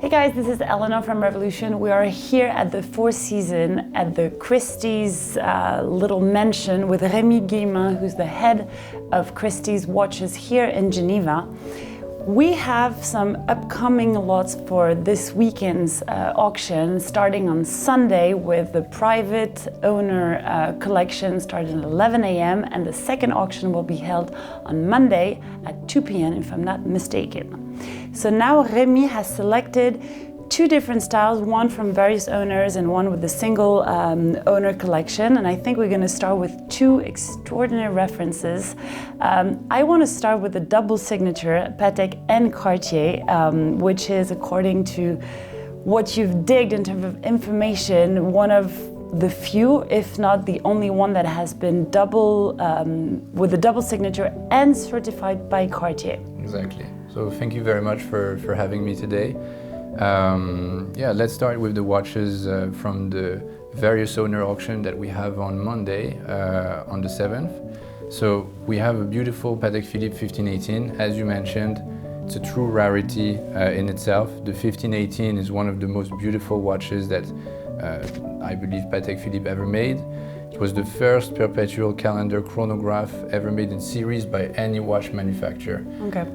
Hey guys, this is Eléonor from Revolution. We are here at the Four Seasons at the Christie's little mansion with Rémi Guillemin, who's the head of Christie's watches here in Geneva. We have some upcoming lots for this weekend's auction, starting on Sunday with the private owner collection starting at 11 a.m. and the second auction will be held on Monday at 2 p.m. if I'm not mistaken. So now Rémi has selected two different styles, one from various owners and one with the single owner collection. And I think we're going to start with two extraordinary references. I want to start with the double signature, Patek and Cartier, which is, according to what you've digged in terms of information, one of the few, if not the only one that has been double, with a double signature and certified by Cartier. Exactly. So thank you very much for having me today. Let's start with the watches from the various owner auction that we have on Monday, on the 7th. So we have a beautiful Patek Philippe 1518. As you mentioned, it's a true rarity in itself. The 1518 is one of the most beautiful watches that I believe Patek Philippe ever made. It was the first perpetual calendar chronograph ever made in series by any watch manufacturer. Okay.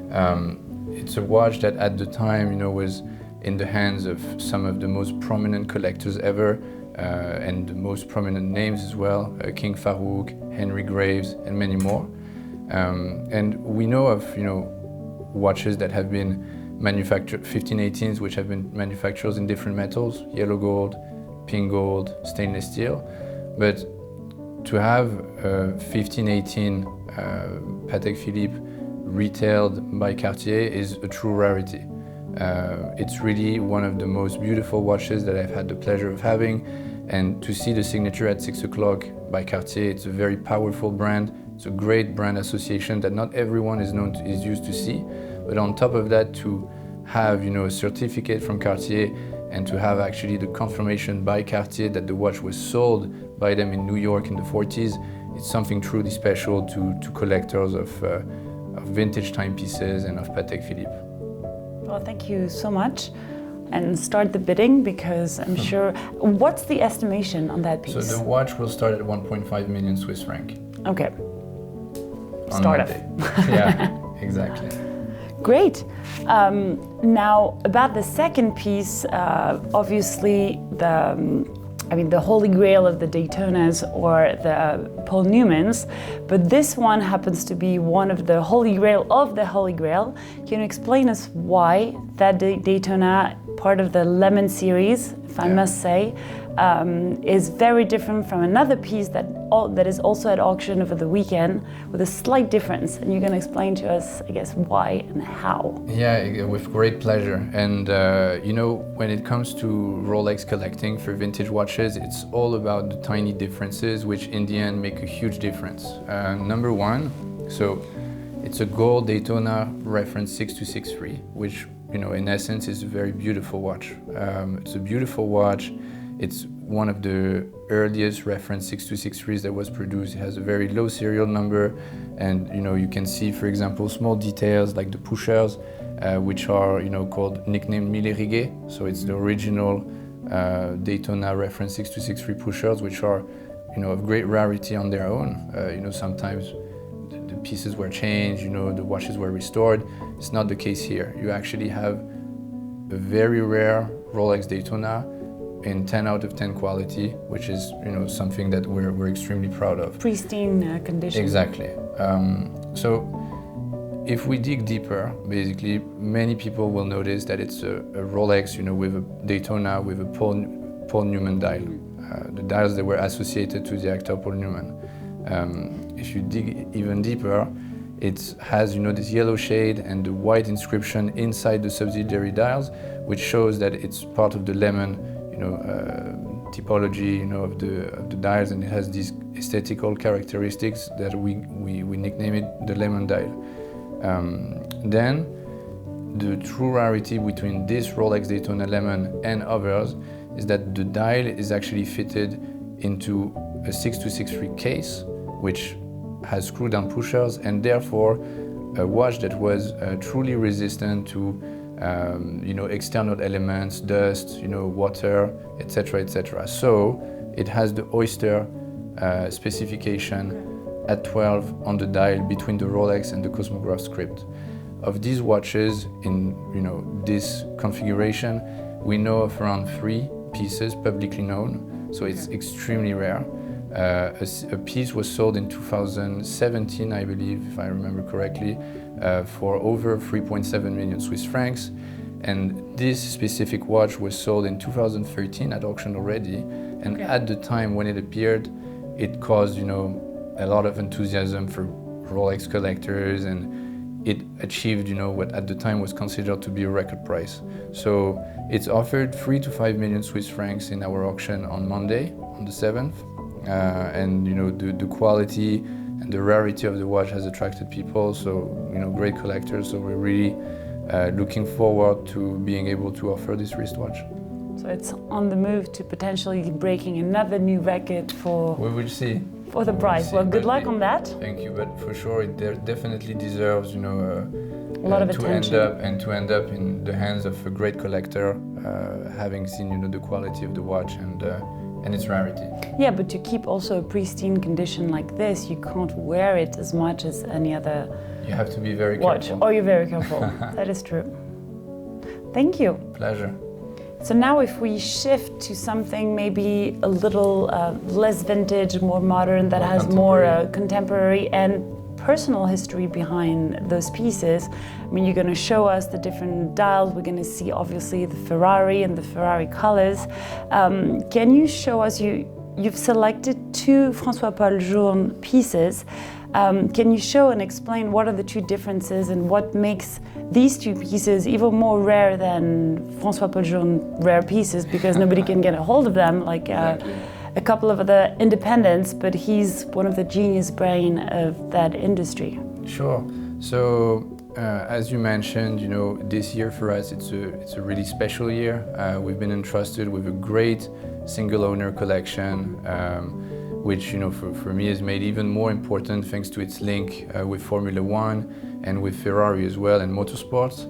It's a watch that at the time, was in the hands of some of the most prominent collectors ever, and the most prominent names as well, King Farouk, Henry Graves, and many more. And we know of, watches that have been manufactured, 1518s, which have been manufactured in different metals, yellow gold, pink gold, stainless steel. But to have a 1518 Patek Philippe retailed by Cartier is a true rarity. It's really one of the most beautiful watches that I've had the pleasure of having, and to see the signature at 6 o'clock by Cartier, it's a very powerful brand. It's a great brand association that not everyone is used to see. But on top of that, to have a certificate from Cartier and to have actually the confirmation by Cartier that the watch was sold by them in New York in the 40s, it's something truly special to collectors of vintage timepieces and of Patek Philippe. Well, thank you so much. And start the bidding, because I'm sure. What's the estimation on that piece? So the watch will start at 1.5 million Swiss franc. Okay. On Start Monday. off. Yeah, exactly. Great. Now, about the second piece, obviously the Holy Grail of the Daytonas or the Paul Newmans, but this one happens to be one of the Holy Grail of the Holy Grail. Can you explain us why that Daytona, part of the Lemon series, if I must say, is very different from another piece that is also at auction over the weekend with a slight difference? And you're going to explain to us, I guess, why and how. Yeah, with great pleasure. And when it comes to Rolex collecting for vintage watches, it's all about the tiny differences, which in the end make a huge difference. Number one, so it's a gold Daytona reference 6263, which in essence is a very beautiful watch. It's a beautiful watch. It's one of the earliest reference 6263s that was produced. It has a very low serial number, and you can see, for example, small details like the pushers, which are called nicknamed Mille Riguet. So it's the original Daytona reference 6263 pushers, which are of great rarity on their own. Sometimes the pieces were changed, the watches were restored. It's not the case here. You actually have a very rare Rolex Daytona in 10 out of 10 quality, which is something that we're extremely proud of. Pristine condition. Exactly. So if we dig deeper, basically many people will notice that it's a Rolex, with a Daytona with a Paul Newman dial. The dials that were associated to the actor Paul Newman. If you dig even deeper, it has this yellow shade and the white inscription inside the subsidiary dials, which shows that it's part of the lemon typology of the dials, and it has these aesthetical characteristics that we nickname it the lemon dial. Then the true rarity between this Rolex Daytona Lemon and others is that the dial is actually fitted into a 6263 case, which has screw-down pushers, and therefore a watch that was truly resistant to you know, external elements, dust, you know, water, etc., etc. So it has the oyster specification at 12 on the dial between the Rolex and the Cosmograph script. Of these watches in, you know, this configuration, we know of around 3 pieces publicly known, so it's extremely rare. A piece was sold in 2017, I believe, if I remember correctly, for over 3.7 million Swiss francs. And this specific watch was sold in 2013 at auction already. And at the time when it appeared, it caused, you know, a lot of enthusiasm for Rolex collectors, and it achieved, you know, what at the time was considered to be a record price. So it's offered 3 to 5 million Swiss francs in our auction on Monday, on the 7th. And you know, the quality and the rarity of the watch has attracted people, so you know, great collectors. So we're really looking forward to being able to offer this wristwatch. So it's on the move to potentially breaking another new record for. We will see. For the price. Well, good luck on that. Thank you, but for sure it definitely deserves, you know, a lot of attention. To end up in the hands of a great collector, having seen, you know, the quality of the watch and its rarity. Yeah, but to keep also a pristine condition like this, you can't wear it as much as any other. You have to be very watch. careful. Oh, you're very careful. That is true. Thank you. Pleasure. So now if we shift to something maybe a little less vintage, more modern, that has more contemporary and personal history behind those pieces. I mean, you're going to show us the different dials. We're going to see obviously the Ferrari and the Ferrari colors. Can you show us, you've selected 2 François Paul Journe pieces. Can you show and explain what are the 2 differences and what makes these 2 pieces even more rare than François Paul Journe rare pieces, because nobody can get a hold of them, like a couple of other independents, but he's one of the genius brain of that industry. Sure. So as you mentioned, you know, this year for us it's a really special year. We've been entrusted with a great single owner collection, which, you know, for me is made even more important thanks to its link with Formula One and with Ferrari as well, and motorsports.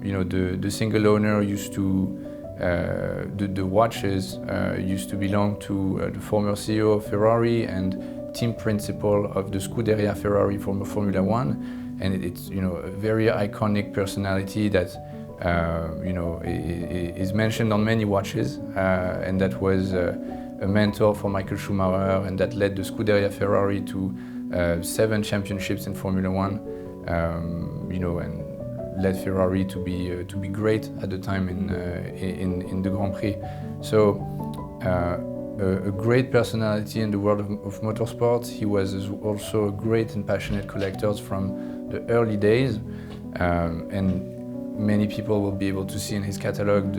You know, the single owner used to, the watches used to belong to the former CEO of Ferrari and team principal of the Scuderia Ferrari for Formula One, and it's, you know, a very iconic personality that you know, is mentioned on many watches, and that was a mentor for Michael Schumacher, and that led the Scuderia Ferrari to 7 championships in Formula One, you know, and led Ferrari to be great at the time in the Grand Prix. So a great personality in the world of motorsports. He was also a great and passionate collector from the early days, and many people will be able to see in his catalog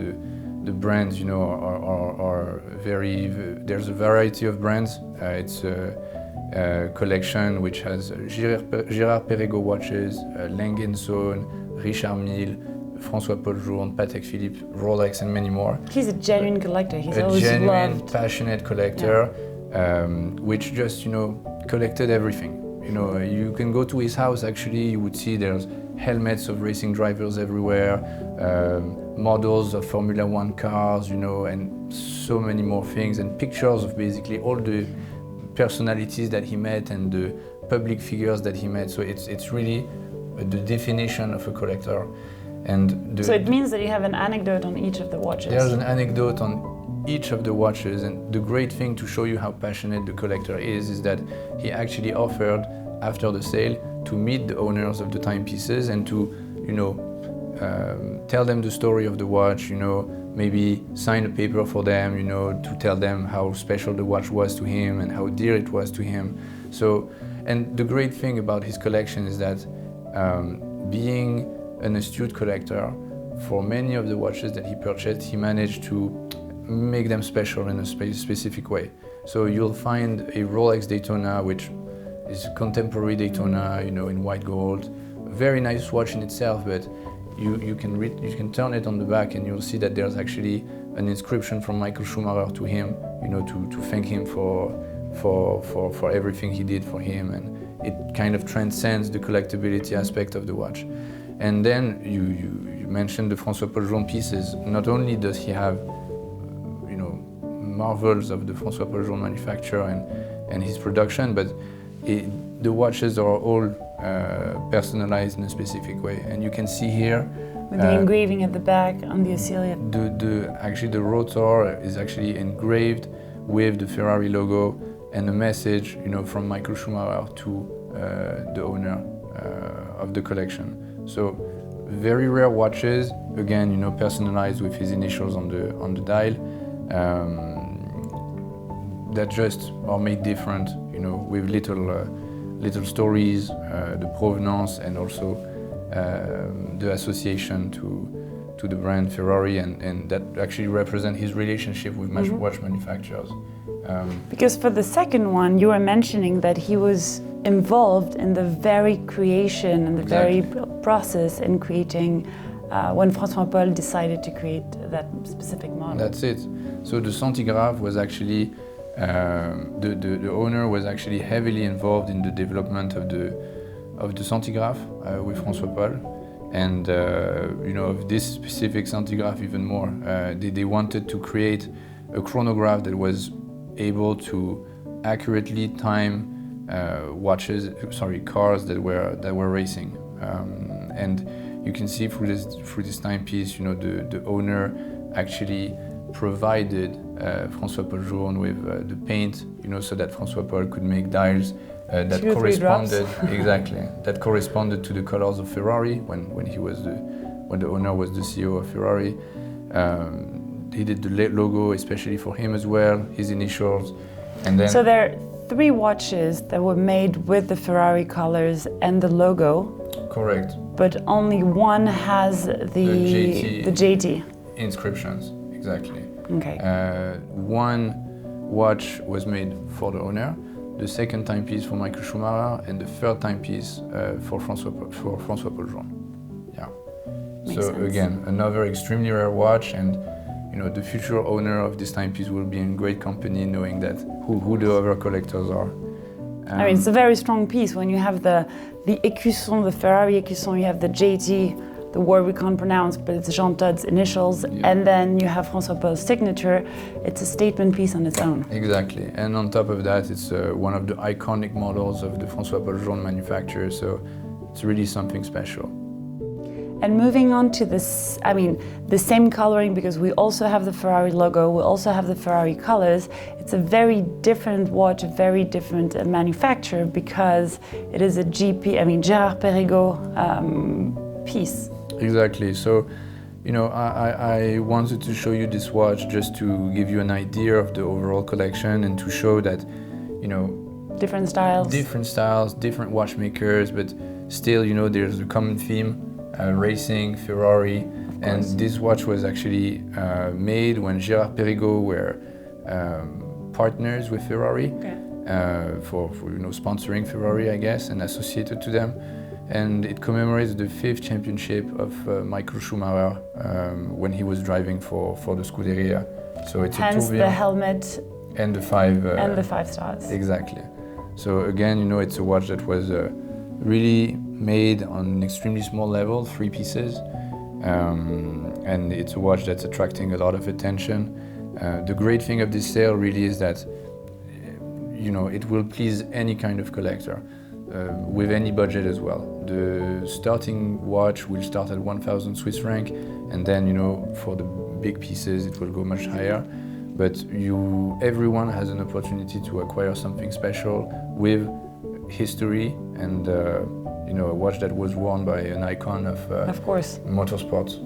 the brands, you know, are very, there's a variety of brands. It's a collection which has Gérard Perregaux watches, Lang & Son, Richard Mille, François Paul Journe, Patek Philippe, Rolex, and many more. He's a genuine collector. He's a always genuine, loved. passionate collector, which just, you know, collected everything. You know, you can go to his house, actually, you would see there's helmets of racing drivers everywhere, models of Formula One cars, you know, and so many more things, and pictures of basically all the personalities that he met and the public figures that he met. So it's really the definition of a collector. And so it means that you have an anecdote on each of the watches. There's an anecdote on each of the watches, and the great thing to show you how passionate the collector is that he actually offered, after the sale, to meet the owners of the timepieces and to, you know, tell them the story of the watch, you know, maybe sign a paper for them, you know, to tell them how special the watch was to him and how dear it was to him. So, and the great thing about his collection is that being an astute collector, for many of the watches that he purchased, he managed to make them special in a specific way. So you'll find a Rolex Daytona, which is contemporary Daytona, you know, in white gold. A very nice watch in itself, but you can turn it on the back and you'll see that there's actually an inscription from Michael Schumacher to him, you know, to thank him for everything he did for him, and it kind of transcends the collectability aspect of the watch. And then you mentioned the François Paul Journe pieces, not only does he have, marvels of the François Paul Journe manufacture and his production, but the watches are all personalized in a specific way. And you can see here with the engraving at the back on the Ocelia. Actually, the rotor is actually engraved with the Ferrari logo and a message, from Michael Schumacher to the owner of the collection. So very rare watches, again, personalized with his initials on the dial. That just are made different, with little stories, the provenance, and also the association to the brand Ferrari, and that actually represent his relationship with watch manufacturers. Because for the second one, you were mentioning that he was involved in the very creation and the very process in creating when François Paul decided to create that specific model. That's it. So the centigraph was actually, the owner was actually heavily involved in the development of the centigraph with François Paul. And of this specific centigraph even more. They wanted to create a chronograph that was able to accurately time cars that were racing. And you can see through this timepiece, the owner actually provided François Paul Journe with the paint, so that François Paul could make dials that corresponded that corresponded to the colors of Ferrari when the owner was the CEO of Ferrari. He did the logo especially for him as well, his initials, and then. So there are 3 watches that were made with the Ferrari colors and the logo. Correct. But only one has the JT inscriptions. Exactly. Okay. One watch was made for the owner, the second timepiece for Michael Schumacher, and the third timepiece for François Paul Journe. Yeah. Makes sense. Again, another extremely rare watch, and the future owner of this timepiece will be in great company, knowing that who the other collectors are. It's a very strong piece when you have the écusson, the Ferrari écusson. You have the JT, the word we can't pronounce, but it's Jean Todt's initials, and then you have François Paul's signature. It's a statement piece on its own. Exactly, and on top of that, it's one of the iconic models of the François Paul Journe manufacturer, so it's really something special. And moving on to this, the same coloring, because we also have the Ferrari logo, we also have the Ferrari colors. It's a very different watch, a very different manufacturer, because it is a Gérard Perregaux piece. Exactly. So, I wanted to show you this watch just to give you an idea of the overall collection and to show that, different styles, different watchmakers, but still, there's a common theme, racing, Ferrari, and this watch was actually made when Gérard Perregaux were partners with Ferrari, for sponsoring Ferrari, I guess, and associated to them. And it commemorates the 5th championship of Michael Schumacher when he was driving for the Scuderia. So it's hence a tourbillon, the helmet and the 5 and the 5 stars. Exactly. So again, it's a watch that was really made on an extremely small level, 3 pieces, and it's a watch that's attracting a lot of attention. The great thing of this sale really is that it will please any kind of collector. With any budget as well. The starting watch will start at 1,000 Swiss franc, and then for the big pieces it will go much higher. But everyone has an opportunity to acquire something special with history and a watch that was worn by an icon of course, motorsports.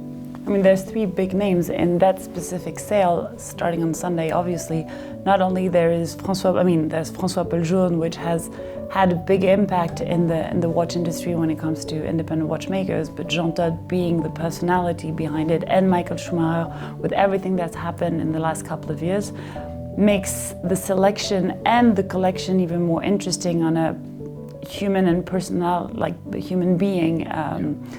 There's 3 big names in that specific sale starting on Sunday. Obviously, not only there's François Paul Journe, which has had a big impact in the watch industry when it comes to independent watchmakers, but Jean Todt being the personality behind it, and Michael Schumacher with everything that's happened in the last couple of years, makes the selection and the collection even more interesting on a human and personal, like the human being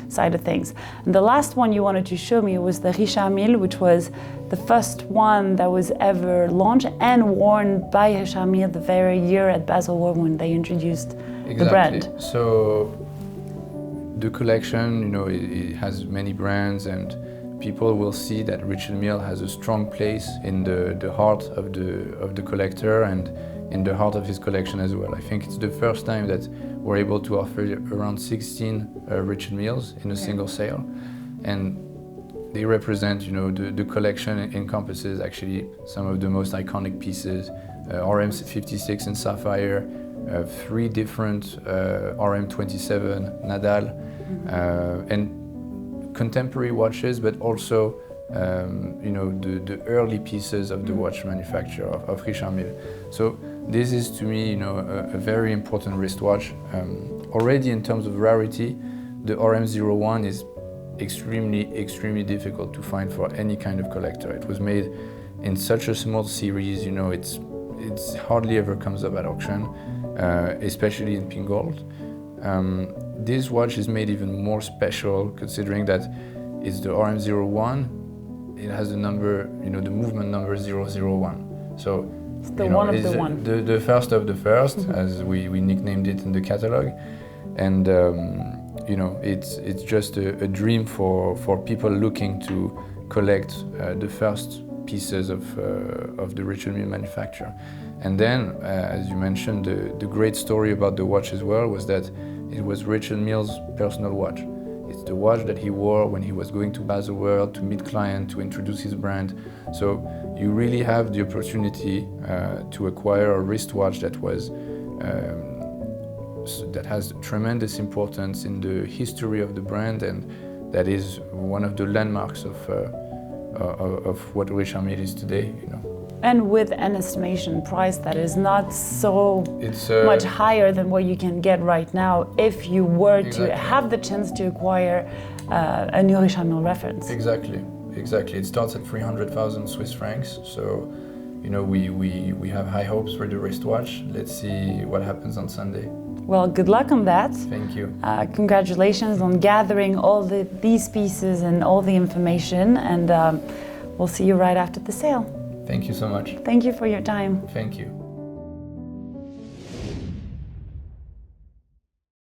side of things. And the last one you wanted to show me was the Richard Mille, which was the first one that was ever launched and worn by Richard Mille the very year at Baselworld when they introduced the brand. So the collection, you know, it has many brands, and people will see that Richard Mille has a strong place in the heart of the collector and in the heart of his collection as well. I think it's the first time that we're able to offer around 16 Richard Milles in a single sale, and they represent, you know, the collection encompasses actually some of the most iconic pieces. RM56 in sapphire, 3 different RM27 Nadal, and contemporary watches, but also you know, the early pieces of the watch manufacture of Richard Mille. So this is, to me, you know, a very important wristwatch. Already in terms of rarity, the RM01 is extremely difficult to find for any kind of collector. It was made in such a small series, you know, it's hardly ever comes up at auction, especially in pink gold. This watch is made even more special considering that it's the RM01. It has the number, you know, the movement number 001. So it's the one of the one. The first of the first, as we nicknamed it in the catalog. And you know, it's just a dream for people looking to collect the first pieces of the Richard Mille manufacture. And then, as you mentioned, the great story about the watch as well was that it was Richard Mille's personal watch. It's the watch that he wore when he was going to Baselworld to meet clients, to introduce his brand. So you really have the opportunity to acquire a wristwatch that was that has tremendous importance in the history of the brand, and that is one of the landmarks of what Richard Mille is today, you know. And with an estimation price that is not so much higher than what you can get right now if you were to have the chance to acquire a new Richard Mille reference. Exactly. It starts at 300,000 Swiss francs. So, you know, we have high hopes for the wristwatch. Let's see what happens on Sunday. Well, good luck on that. Thank you. Congratulations on gathering all these pieces and all the information, and we'll see you right after the sale. Thank you so much. Thank you for your time. Thank you.